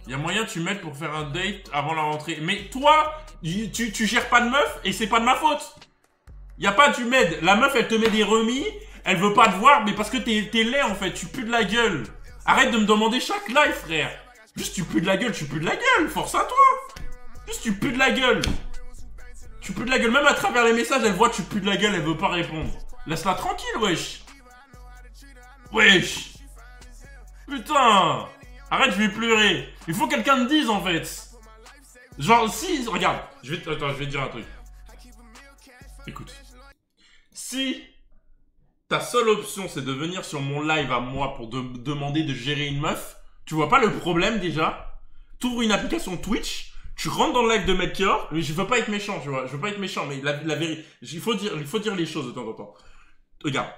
Il y a moyen tu m'aides pour faire un date avant la rentrée. Mais toi, tu gères pas de meuf et c'est pas de ma faute. Y a pas tu m'aides. La meuf elle te met des remis, elle veut pas te voir, mais parce que t'es laid en fait, tu pues de la gueule. Arrête de me demander chaque live frère. Juste tu pues de la gueule, tu pues de la gueule, force à toi. Juste tu pues de la gueule. Tu pues de la gueule, même à travers les messages, elle voit tu pues de la gueule, elle veut pas répondre. Laisse-la tranquille wesh. Wesh. Putain. Arrête, je vais pleurer. Il faut que quelqu'un me dise en fait. Genre si, regarde, attends, je vais te dire un truc. Écoute. Si ta seule option c'est de venir sur mon live à moi pour demander de gérer une meuf, tu vois pas le problème déjà? T'ouvres une application Twitch, tu rentres dans le live de Melchior, mais je veux pas être méchant, tu vois, je veux pas être méchant, mais la vérité, il faut dire les choses de temps en temps. Regarde,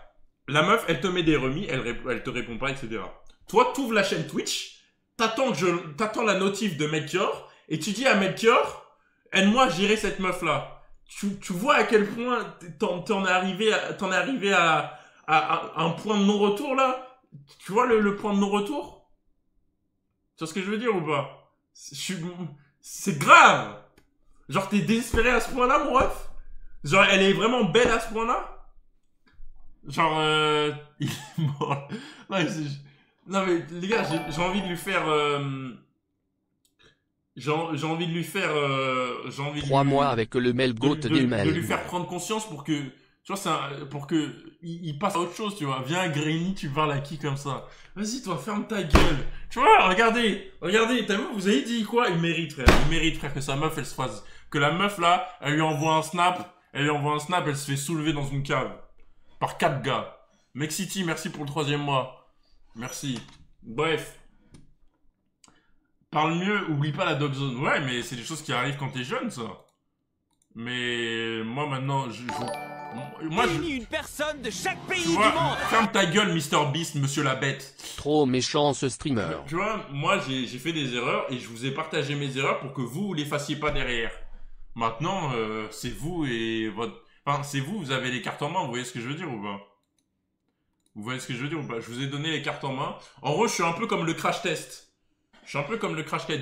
la meuf, elle te met des remis, elle te répond pas, etc. Toi, t'ouvres la chaîne Twitch, t'attends la notif de Melchior, et tu dis à Melchior, aide-moi à gérer cette meuf-là. Tu vois à quel point t'en es arrivé à un point de non-retour, là? Tu vois le point de non-retour? Tu vois ce que je veux dire ou pas? C'est grave! Genre, t'es désespéré à ce point-là, mon ref? Genre, elle est vraiment belle à ce point-là? Genre, il est mort. Non, mais les gars, j'ai envie de lui faire... J'ai envie de lui faire... 3 mois avec le Melgoat de lui faire prendre conscience pour que... Tu vois, pour que il passe à autre chose, tu vois. Viens, Granny, tu parles à qui comme ça? Vas-y, toi, ferme ta gueule. Tu vois, regardez, t'as vu, vous avez dit quoi? Il mérite, frère, que sa meuf, elle se fasse... Que la meuf, là, elle lui envoie un snap, elle se fait soulever dans une cave. Par 4 gars. Mexity, merci pour le 3e mois. Merci. Bref. Parle mieux, oublie pas la dog zone. Ouais, mais c'est des choses qui arrivent quand t'es jeune, ça. Mais moi, maintenant, moi, une personne de chaque pays tu vois, du monde. ferme ta gueule, Mr Beast, monsieur la bête. Trop méchant ce streamer. Tu vois, moi, j'ai fait des erreurs et je vous ai partagé mes erreurs pour que vous les fassiez pas derrière. Maintenant, c'est vous et votre... Enfin, c'est vous, vous avez les cartes en main, vous voyez ce que je veux dire ou pas? Vous voyez ce que je veux dire ou pas? Je vous ai donné les cartes en main. En gros, je suis un peu comme le crash test.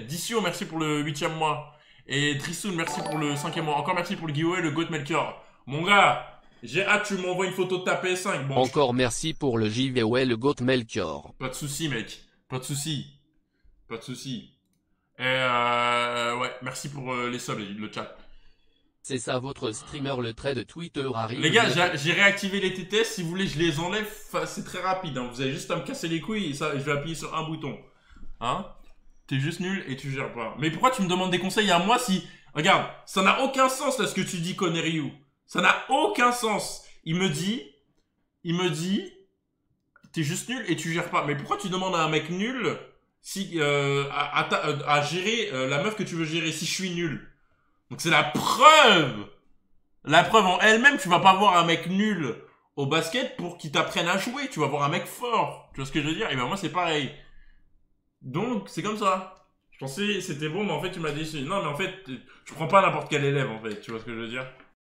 Dissio, merci pour le 8e mois. Et Trissoun, merci pour le 5e mois. Encore merci pour le giveaway, le Goat Melchior. Mon gars, j'ai hâte que tu m'envoies une photo de ta PS5. Bon, encore merci pour le giveaway, le Goat Melchior. Pas de soucis, mec. Pas de soucis. Et ouais, merci pour les subs, le chat. C'est ça votre streamer, le trait de Twitter arrive. Les gars, j'ai réactivé les TTS. Si vous voulez, je les enlève. C'est très rapide. Hein. Vous avez juste à me casser les couilles et ça, je vais appuyer sur un bouton. Hein? T'es juste nul et tu gères pas. Mais pourquoi tu me demandes des conseils à moi si... Regarde, ça n'a aucun sens là ce que tu dis, Conneryu. Ça n'a aucun sens. Il me dit... T'es juste nul et tu gères pas. Mais pourquoi tu demandes à un mec nul si, à gérer la meuf que tu veux gérer si je suis nul? Donc c'est la preuve. La preuve en elle-même, tu vas pas voir un mec nul au basket pour qu'il t'apprenne à jouer. Tu vas voir un mec fort. Tu vois ce que je veux dire? Et ben moi c'est pareil. Donc, c'est comme ça. Je pensais c'était bon, mais en fait, tu m'as dit... Non, mais en fait, je prends pas n'importe quel élève, en fait. Tu vois ce que je veux dire?